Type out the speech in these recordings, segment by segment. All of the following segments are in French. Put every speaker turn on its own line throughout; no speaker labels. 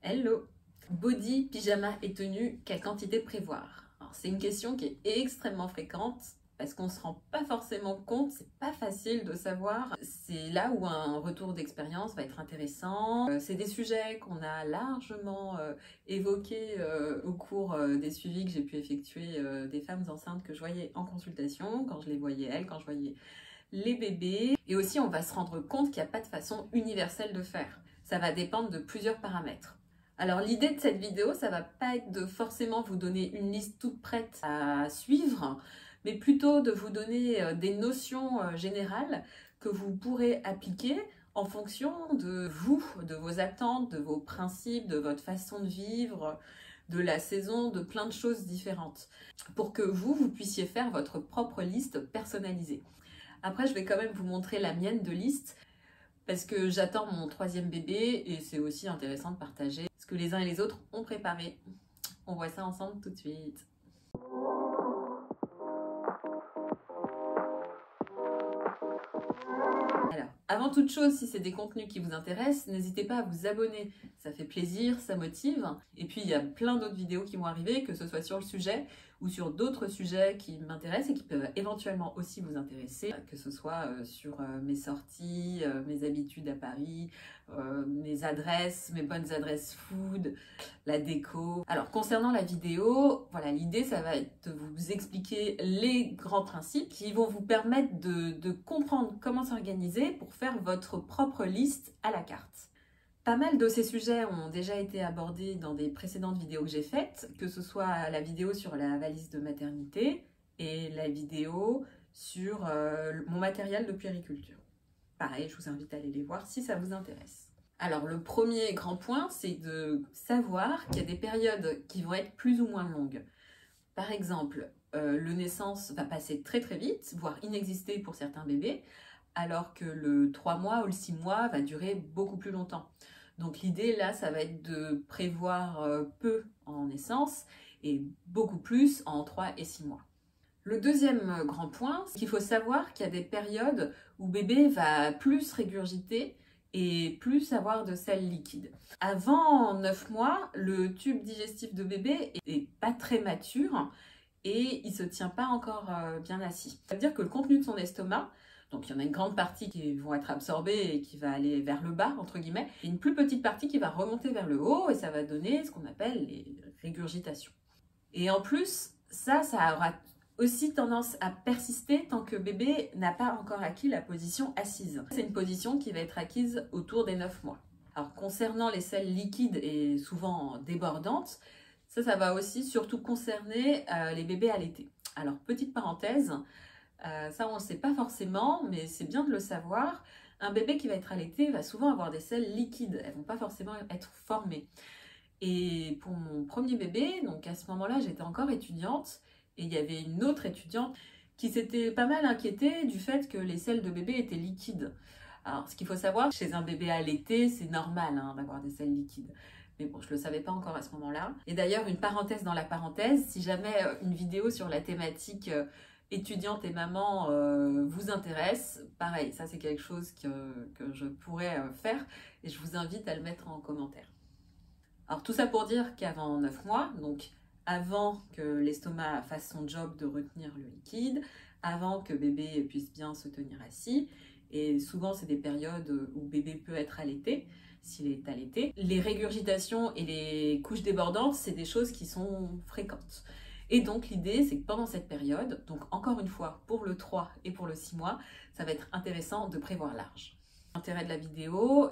Hello! Body, pyjama et tenue, quelle quantité prévoir? C'est une question qui est extrêmement fréquente parce qu'on ne se rend pas forcément compte, c'est pas facile de savoir. C'est là où un retour d'expérience va être intéressant. C'est des sujets qu'on a largement évoqués au cours des suivis que j'ai pu effectuer des femmes enceintes que je voyais en consultation, quand je les voyais elles, quand je voyais les bébés. Et aussi, on va se rendre compte qu'il n'y a pas de façon universelle de faire. Ça va dépendre de plusieurs paramètres. Alors l'idée de cette vidéo, ça va pas être de forcément vous donner une liste toute prête à suivre, mais plutôt de vous donner des notions générales que vous pourrez appliquer en fonction de vous, de vos attentes, de vos principes, de votre façon de vivre, de la saison, de plein de choses différentes, pour que vous puissiez faire votre propre liste personnalisée. Après, je vais quand même vous montrer la mienne de liste, parce que j'attends mon 3e bébé et c'est aussi intéressant de partager ce que les uns et les autres ont préparé. On voit ça ensemble tout de suite. Alors, avant toute chose, si c'est des contenus qui vous intéressent, n'hésitez pas à vous abonner. Ça fait plaisir, ça motive. Et puis, il y a plein d'autres vidéos qui vont arriver, que ce soit sur le sujet ou sur d'autres sujets qui m'intéressent et qui peuvent éventuellement aussi vous intéresser, que ce soit sur mes sorties, mes habitudes à Paris, mes adresses, mes bonnes adresses food, la déco. Alors, concernant la vidéo, voilà, l'idée, ça va être de vous expliquer les grands principes qui vont vous permettre de comprendre comment s'organiser pour faire votre propre liste à la carte. Pas mal de ces sujets ont déjà été abordés dans des précédentes vidéos que j'ai faites, que ce soit la vidéo sur la valise de maternité et la vidéo sur mon matériel de puériculture. Pareil, je vous invite à aller les voir si ça vous intéresse. Alors le premier grand point, c'est de savoir qu'il y a des périodes qui vont être plus ou moins longues. Par exemple, le naissance va passer très très vite, voire inexister pour certains bébés, alors que le 3 mois ou le 6 mois va durer beaucoup plus longtemps. Donc l'idée là, ça va être de prévoir peu en naissance et beaucoup plus en 3 et 6 mois. Le deuxième grand point, c'est qu'il faut savoir qu'il y a des périodes où bébé va plus régurgiter et plus avoir de selles liquides. Avant 9 mois, le tube digestif de bébé est pas très mature et il se tient pas encore bien assis. Ça veut dire que le contenu de son estomac, donc il y en a une grande partie qui vont être absorbées et qui va aller vers le bas, entre guillemets, et une plus petite partie qui va remonter vers le haut et ça va donner ce qu'on appelle les régurgitations. Et en plus, ça aura aussi tendance à persister tant que bébé n'a pas encore acquis la position assise. C'est une position qui va être acquise autour des 9 mois. Alors concernant les selles liquides et souvent débordantes, ça va aussi surtout concerner les bébés allaités. Alors petite parenthèse, ça on ne le sait pas forcément, mais c'est bien de le savoir. Un bébé qui va être allaité va souvent avoir des selles liquides, elles ne vont pas forcément être formées. Et pour mon premier bébé, donc à ce moment-là j'étais encore étudiante, et il y avait une autre étudiante qui s'était pas mal inquiétée du fait que les selles de bébé étaient liquides. Alors ce qu'il faut savoir, chez un bébé allaité, c'est normal d'avoir des selles liquides. Mais bon, je ne le savais pas encore à ce moment-là. Et d'ailleurs, une parenthèse dans la parenthèse, si jamais une vidéo sur la thématique étudiante et maman vous intéresse, pareil, ça c'est quelque chose que je pourrais faire et je vous invite à le mettre en commentaire. Alors tout ça pour dire qu'avant 9 mois, donc avant que l'estomac fasse son job de retenir le liquide, avant que bébé puisse bien se tenir assis, et souvent c'est des périodes où bébé peut être allaité, s'il est allaité. Les régurgitations et les couches débordantes, c'est des choses qui sont fréquentes. Et donc l'idée, c'est que pendant cette période, donc encore une fois pour le 3 et pour le 6 mois, ça va être intéressant de prévoir large. L'intérêt de la vidéo,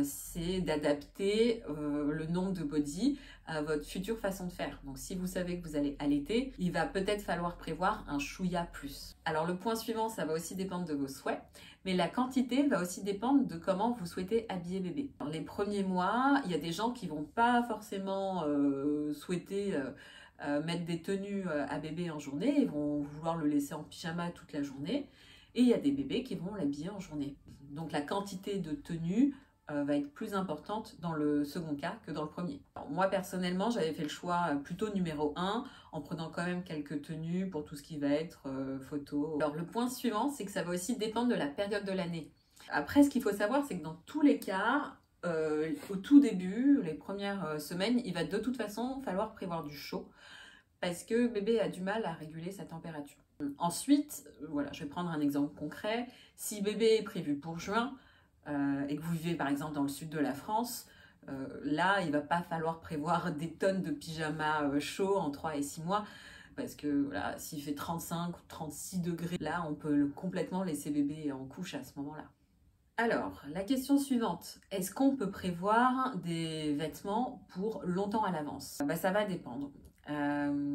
c'est d'adapter le nombre de body à votre future façon de faire. Donc si vous savez que vous allez allaiter, il va peut-être falloir prévoir un chouïa plus. Alors le point suivant, ça va aussi dépendre de vos souhaits, mais la quantité va aussi dépendre de comment vous souhaitez habiller bébé. Alors, les premiers mois, il y a des gens qui vont pas forcément souhaiter mettre des tenues à bébé en journée, ils vont vouloir le laisser en pyjama toute la journée, et il y a des bébés qui vont l'habiller en journée. Donc la quantité de tenues va être plus importante dans le second cas que dans le premier. Alors, moi personnellement, j'avais fait le choix plutôt numéro 1 en prenant quand même quelques tenues pour tout ce qui va être photo. Alors le point suivant, c'est que ça va aussi dépendre de la période de l'année. Après, ce qu'il faut savoir, c'est que dans tous les cas, au tout début, les premières semaines, il va de toute façon falloir prévoir du chaud parce que bébé a du mal à réguler sa température. Ensuite, voilà, je vais prendre un exemple concret. Si bébé est prévu pour juin et que vous vivez par exemple dans le sud de la France, là, il ne va pas falloir prévoir des tonnes de pyjamas chauds en 3 et 6 mois. Parce que voilà, s'il fait 35 ou 36 degrés, là, on peut complètement laisser bébé en couche à ce moment-là. Alors, la question suivante, est-ce qu'on peut prévoir des vêtements pour longtemps à l'avance? Ça va dépendre.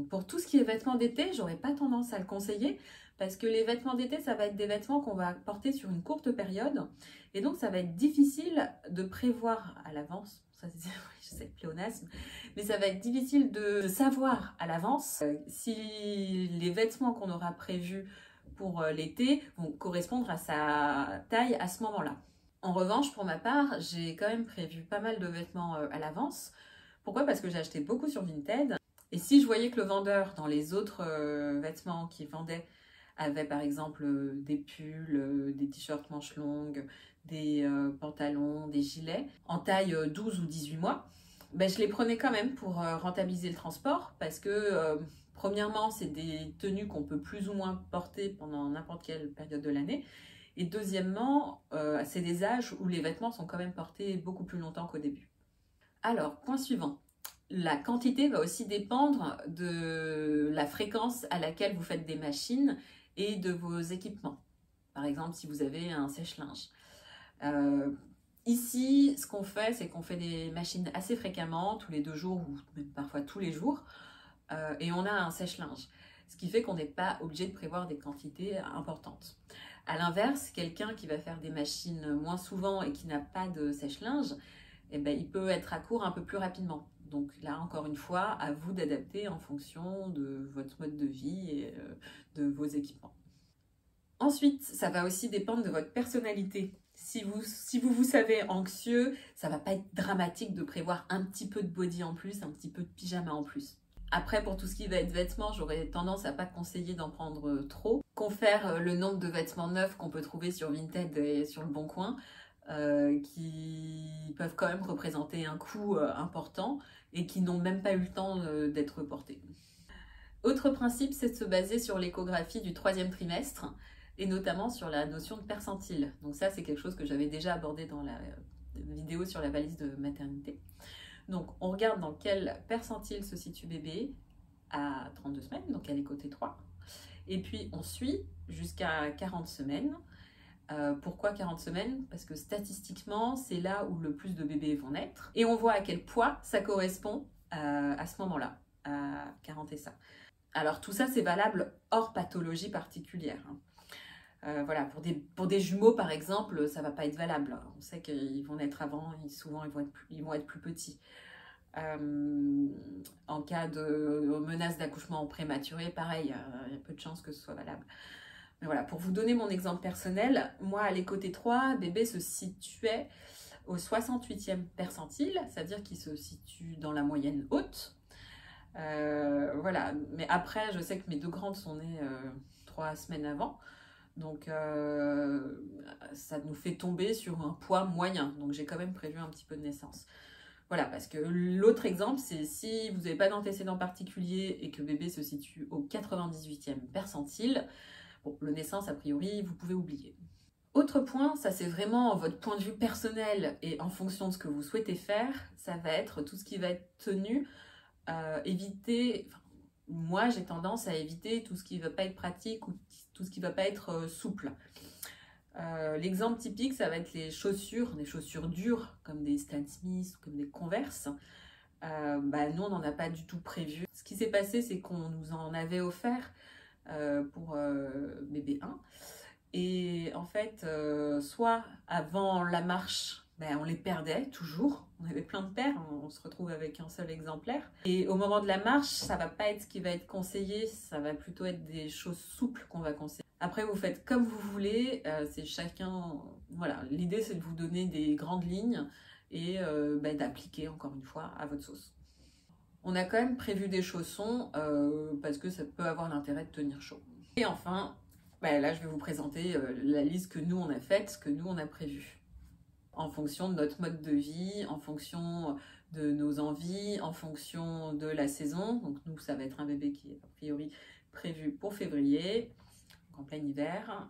Pour tout ce qui est vêtements d'été, j'aurais pas tendance à le conseiller parce que les vêtements d'été, ça va être des vêtements qu'on va porter sur une courte période et donc ça va être difficile de prévoir à l'avance. Ça, je sais, pléonasme, mais ça va être difficile de savoir à l'avance si les vêtements qu'on aura prévus pour l'été vont correspondre à sa taille à ce moment-là. En revanche, pour ma part, j'ai quand même prévu pas mal de vêtements à l'avance. Pourquoi? Parce que j'ai acheté beaucoup sur Vinted. Et si je voyais que le vendeur, dans les autres vêtements qu'il vendait, avait par exemple des pulls, des t-shirts manches longues, des pantalons, des gilets, en taille 12 ou 18 mois, je les prenais quand même pour rentabiliser le transport parce que premièrement, c'est des tenues qu'on peut plus ou moins porter pendant n'importe quelle période de l'année. Et deuxièmement, c'est des âges où les vêtements sont quand même portés beaucoup plus longtemps qu'au début. Alors, point suivant. La quantité va aussi dépendre de la fréquence à laquelle vous faites des machines et de vos équipements. Par exemple, si vous avez un sèche-linge. Ici, ce qu'on fait, c'est qu'on fait des machines assez fréquemment, tous les 2 jours ou même parfois tous les jours, et on a un sèche-linge. Ce qui fait qu'on n'est pas obligé de prévoir des quantités importantes. À l'inverse, quelqu'un qui va faire des machines moins souvent et qui n'a pas de sèche-linge, il peut être à court un peu plus rapidement. Donc là, encore une fois, à vous d'adapter en fonction de votre mode de vie et de vos équipements. Ensuite, ça va aussi dépendre de votre personnalité. Si vous savez anxieux, ça va pas être dramatique de prévoir un petit peu de body en plus, un petit peu de pyjama en plus. Après, pour tout ce qui va être vêtements, j'aurais tendance à pas conseiller d'en prendre trop. Confère le nombre de vêtements neufs qu'on peut trouver sur Vinted et sur le Bon Coin, qui peuvent quand même représenter un coût important et qui n'ont même pas eu le temps d'être portés. Autre principe, c'est de se baser sur l'échographie du 3e trimestre et notamment sur la notion de percentile. Donc ça, c'est quelque chose que j'avais déjà abordé dans la vidéo sur la valise de maternité. Donc on regarde dans quel percentile se situe bébé à 32 semaines, donc à l'écho T3. Et puis on suit jusqu'à 40 semaines. Pourquoi 40 semaines? Parce que statistiquement, c'est là où le plus de bébés vont naître. Et on voit à quel poids ça correspond à ce moment-là, à 40 et ça. Alors tout ça, c'est valable hors pathologie particulière. Voilà, pour des jumeaux, par exemple, ça ne va pas être valable. On sait qu'ils vont naître avant, souvent ils vont être plus petits. En cas de menace d'accouchement prématuré, pareil, il y a peu de chances que ce soit valable. Mais voilà, pour vous donner mon exemple personnel, moi à l'écho T3, bébé se situait au 68e percentile, c'est-à-dire qu'il se situe dans la moyenne haute. Voilà, mais après, je sais que mes 2 grandes sont nées 3 semaines avant, donc ça nous fait tomber sur un poids moyen, donc j'ai quand même prévu un petit peu de naissance. Voilà, parce que l'autre exemple, c'est si vous n'avez pas d'antécédent particulier et que bébé se situe au 98e percentile, bon, le naissance, a priori, vous pouvez oublier. Autre point, ça c'est vraiment votre point de vue personnel et en fonction de ce que vous souhaitez faire, ça va être tout ce qui va être tenue. Éviter, moi j'ai tendance à éviter tout ce qui ne va pas être pratique ou tout ce qui ne va pas être souple. L'exemple typique, ça va être les chaussures, des chaussures dures comme des Stan Smith ou comme des Converse. Nous on n'en a pas du tout prévu. Ce qui s'est passé, c'est qu'on nous en avait offert pour bébé 1. Et en fait, soit avant la marche, on les perdait toujours. On avait plein de paires, on se retrouve avec un seul exemplaire. Et au moment de la marche, ça va pas être ce qui va être conseillé, ça va plutôt être des choses souples qu'on va conseiller. Après, vous faites comme vous voulez, c'est chacun... Voilà, l'idée c'est de vous donner des grandes lignes et d'appliquer encore une fois à votre sauce. On a quand même prévu des chaussons parce que ça peut avoir l'intérêt de tenir chaud. Et enfin, là je vais vous présenter la liste que nous on a faite, ce que nous on a prévu. en fonction de notre mode de vie, en fonction de nos envies, en fonction de la saison. Donc nous, ça va être un bébé qui est a priori prévu pour février, en plein hiver,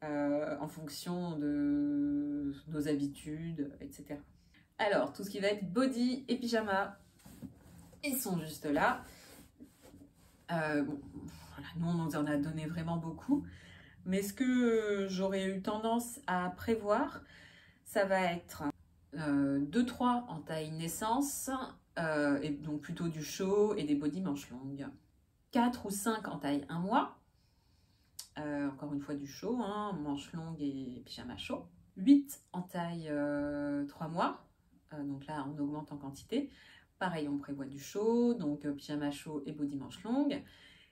en fonction de nos habitudes, etc. Alors, tout ce qui va être body et pyjama, ils sont juste là. Bon, voilà, nous, on nous en a donné vraiment beaucoup. Mais ce que j'aurais eu tendance à prévoir, ça va être 2-3 en taille naissance, et donc plutôt du chaud et des body manches longues. 4 ou 5 en taille 1 mois, encore une fois du chaud, hein, manches longues et pyjama chaud. 8 en taille 3 mois, donc là on augmente en quantité. Pareil, on prévoit du chaud, donc pyjama chaud et body manches longues.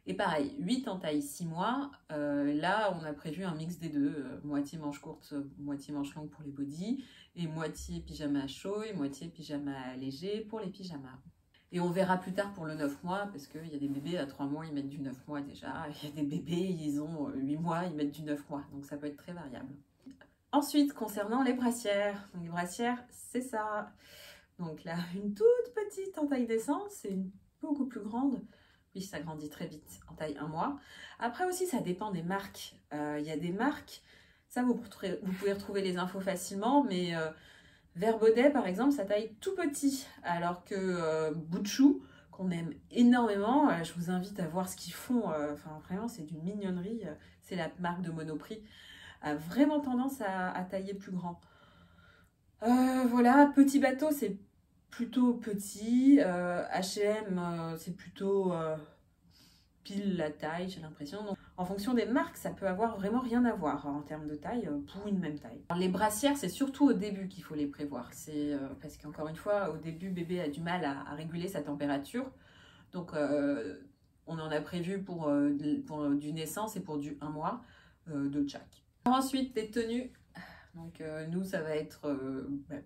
Et pareil, 8 en taille 6 mois, là on a prévu un mix des deux, moitié manche courte, moitié manche longue pour les bodys, et moitié pyjama chaud et moitié pyjama léger pour les pyjamas. Et on verra plus tard pour le 9 mois, parce qu'il y a des bébés à 3 mois, ils mettent du 9 mois déjà, il y a des bébés, ils ont 8 mois, ils mettent du 9 mois, donc ça peut être très variable. Ensuite, concernant les brassières, donc les brassières, c'est ça. Donc là, une toute petite en taille naissance et une beaucoup plus grande. Oui, ça grandit très vite en taille 1 mois. Après aussi, ça dépend des marques. Il y a des marques, ça vous pouvez retrouver les infos facilement, mais Verbaudet, par exemple, ça taille tout petit. Alors que Boutchou, qu'on aime énormément, je vous invite à voir ce qu'ils font. Enfin, vraiment, c'est d'une mignonnerie. C'est la marque de Monoprix. A vraiment tendance à tailler plus grand. Voilà, petit bateau, c'est plutôt petit. H&M, c'est plutôt pile la taille, j'ai l'impression. Donc, en fonction des marques, ça peut avoir vraiment rien à voir en termes de taille pour une même taille. Alors, les brassières, c'est surtout au début qu'il faut les prévoir. C'est parce qu'encore une fois, au début, bébé a du mal à réguler sa température. Donc, on en a prévu pour du naissance et pour du 1 mois de chaque. Ensuite, les tenues. Donc nous, ça va être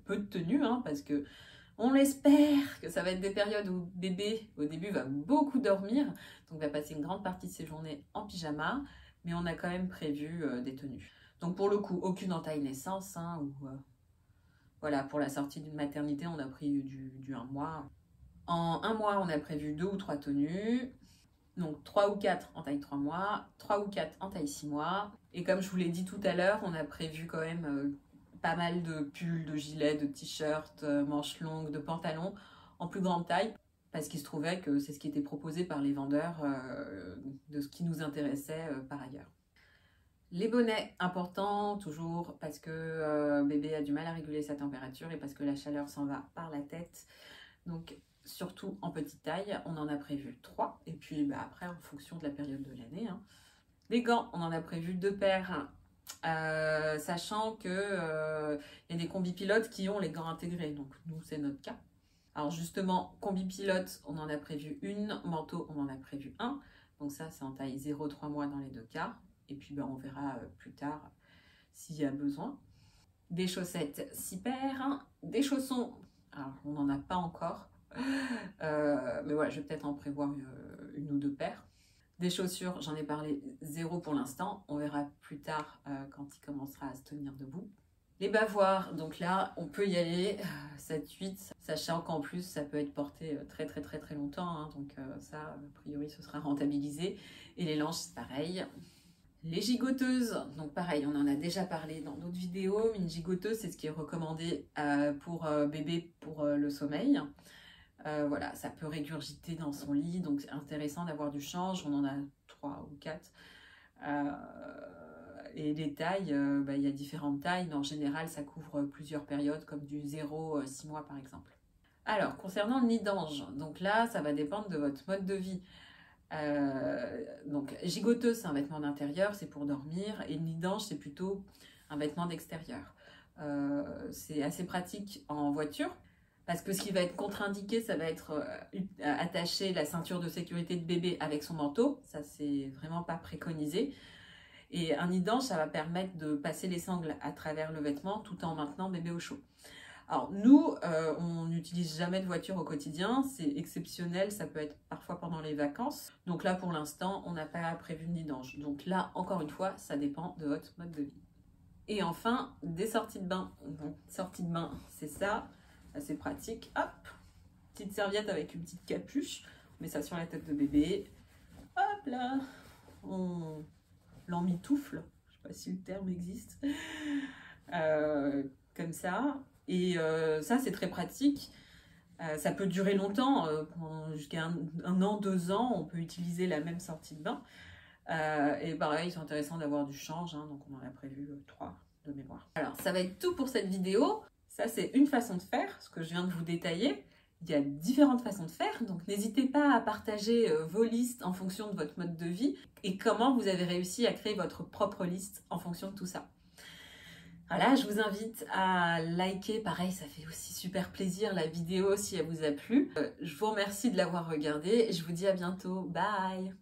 peu de tenues, hein, parce que on l'espère que ça va être des périodes où bébé, au début, va beaucoup dormir, donc va passer une grande partie de ses journées en pyjama, mais on a quand même prévu des tenues. Donc pour le coup, aucune en taille naissance, hein, ou voilà, pour la sortie d'une maternité, on a pris du 1 mois. En 1 mois, on a prévu 2 ou 3 tenues. Donc 3 ou 4 en taille 3 mois, 3 ou 4 en taille 6 mois. Et comme je vous l'ai dit tout à l'heure, on a prévu quand même pas mal de pulls, de gilets, de t-shirts, manches longues, de pantalons en plus grande taille. Parce qu'il se trouvait que c'est ce qui était proposé par les vendeurs de ce qui nous intéressait par ailleurs. Les bonnets, importants toujours parce que bébé a du mal à réguler sa température et parce que la chaleur s'en va par la tête. Donc surtout en petite taille, on en a prévu 3. Et puis après, en fonction de la période de l'année. Hein. Les gants, on en a prévu 2 paires. Sachant que y a des combi pilotes qui ont les gants intégrés. Donc nous, c'est notre cas. Alors justement, combi pilote, on en a prévu 1. Manteau, on en a prévu 1. Donc ça, c'est en taille 0-3 mois dans les 2 cas. Et puis on verra plus tard s'il y a besoin. Des chaussettes 6 paires. Des chaussons, alors on n'en a pas encore. Mais voilà, je vais peut-être en prévoir 1 ou 2 paires. Des chaussures, j'en ai parlé 0 pour l'instant. On verra plus tard quand il commencera à se tenir debout. Les bavoirs, donc là, on peut y aller 7-8, sachant qu'en plus, ça peut être porté très longtemps. Hein, donc ça, a priori, ce sera rentabilisé. Et les langes, c'est pareil. Les gigoteuses, donc pareil, on en a déjà parlé dans d'autres vidéos, mais une gigoteuse, c'est ce qui est recommandé pour bébé pour le sommeil. Voilà, ça peut régurgiter dans son lit, donc c'est intéressant d'avoir du change. On en a 3 ou 4. Et les tailles, il y a différentes tailles, mais en général, ça couvre plusieurs périodes, comme du 0-6 mois par exemple. Alors, concernant le nid d'ange, donc là, ça va dépendre de votre mode de vie. Donc, gigoteuse, c'est un vêtement d'intérieur, c'est pour dormir, et le nid d'ange, c'est plutôt un vêtement d'extérieur. C'est assez pratique en voiture. Parce que ce qui va être contre-indiqué, ça va être attacher la ceinture de sécurité de bébé avec son manteau. Ça, c'est vraiment pas préconisé. Et un nid d'ange, ça va permettre de passer les sangles à travers le vêtement tout en maintenant bébé au chaud. Alors nous, on n'utilise jamais de voiture au quotidien. C'est exceptionnel, ça peut être parfois pendant les vacances. Donc là, pour l'instant, on n'a pas prévu de nid d'ange. Donc là, encore une fois, ça dépend de votre mode de vie. Et enfin, des sorties de bain. Donc, sortie de bain, c'est ça, assez pratique. Hop, petite serviette avec une petite capuche. On met ça sur la tête de bébé. Hop là, on l'emmitoufle. Je sais pas si le terme existe. Comme ça. Et ça, c'est très pratique. Ça peut durer longtemps, jusqu'à un an, 2 ans, on peut utiliser la même sortie de bain. Et pareil, c'est intéressant d'avoir du change, hein, donc on en a prévu 3 de mémoire. Alors, ça va être tout pour cette vidéo. Ça, c'est une façon de faire, ce que je viens de vous détailler. Il y a différentes façons de faire, donc n'hésitez pas à partager vos listes en fonction de votre mode de vie et comment vous avez réussi à créer votre propre liste en fonction de tout ça. Voilà, je vous invite à liker, pareil, ça fait aussi super plaisir la vidéo si elle vous a plu. Je vous remercie de l'avoir regardée et je vous dis à bientôt. Bye!